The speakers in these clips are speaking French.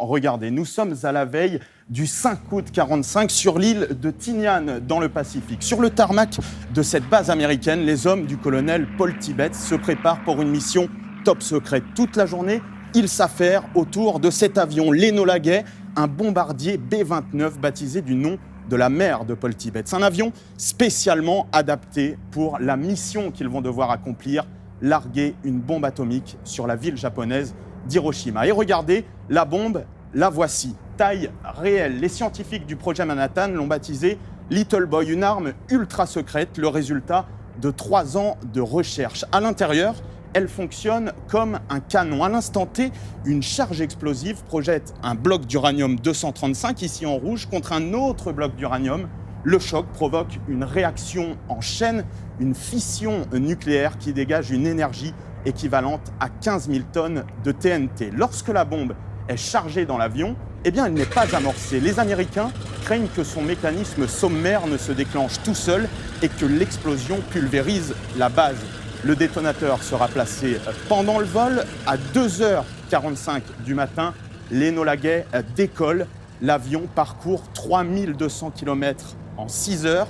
Regardez, nous sommes à la veille du 5 août 1945 sur l'île de Tinian, dans le Pacifique. Sur le tarmac de cette base américaine, les hommes du colonel Paul Tibbets se préparent pour une mission top secrète. Toute la journée, ils s'affairent autour de cet avion, l'Enola Gay, un bombardier B-29 baptisé du nom de la mère de Paul Tibbets. Un avion spécialement adapté pour la mission qu'ils vont devoir accomplir, larguer une bombe atomique sur la ville japonaise d'Hiroshima. Et regardez, la bombe, la voici, taille réelle. Les scientifiques du projet Manhattan l'ont baptisée Little Boy, une arme ultra secrète, le résultat de 3 ans de recherche. À l'intérieur, elle fonctionne comme un canon. À l'instant T, une charge explosive projette un bloc d'uranium-235, ici en rouge, contre un autre bloc d'uranium. Le choc provoque une réaction en chaîne, une fission nucléaire qui dégage une énergie équivalente à 15 000 tonnes de TNT. Lorsque la bombe est chargée dans l'avion, elle n'est pas amorcée. Les Américains craignent que son mécanisme sommaire ne se déclenche tout seul et que l'explosion pulvérise la base. Le détonateur sera placé pendant le vol. À 2h45 du matin, l'Enola Gay décolle. L'avion parcourt 3200 km en 6 heures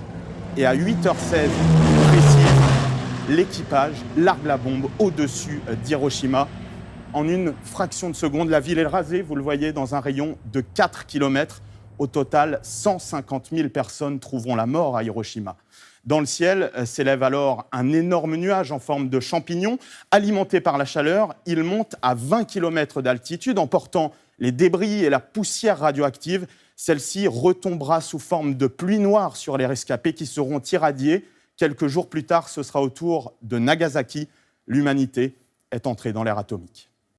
et à 8h16 précise, l'équipage largue la bombe au-dessus d'Hiroshima. En une fraction de seconde, la ville est rasée, vous le voyez, dans un rayon de 4 km. Au total, 150 000 personnes trouveront la mort à Hiroshima. Dans le ciel s'élève alors un énorme nuage en forme de champignon. Alimenté par la chaleur, il monte à 20 km d'altitude, emportant les débris et la poussière radioactive. Celle-ci retombera sous forme de pluie noire sur les rescapés qui seront irradiés. Quelques jours plus tard, ce sera au tour de Nagasaki. L'humanité est entrée dans l'ère atomique.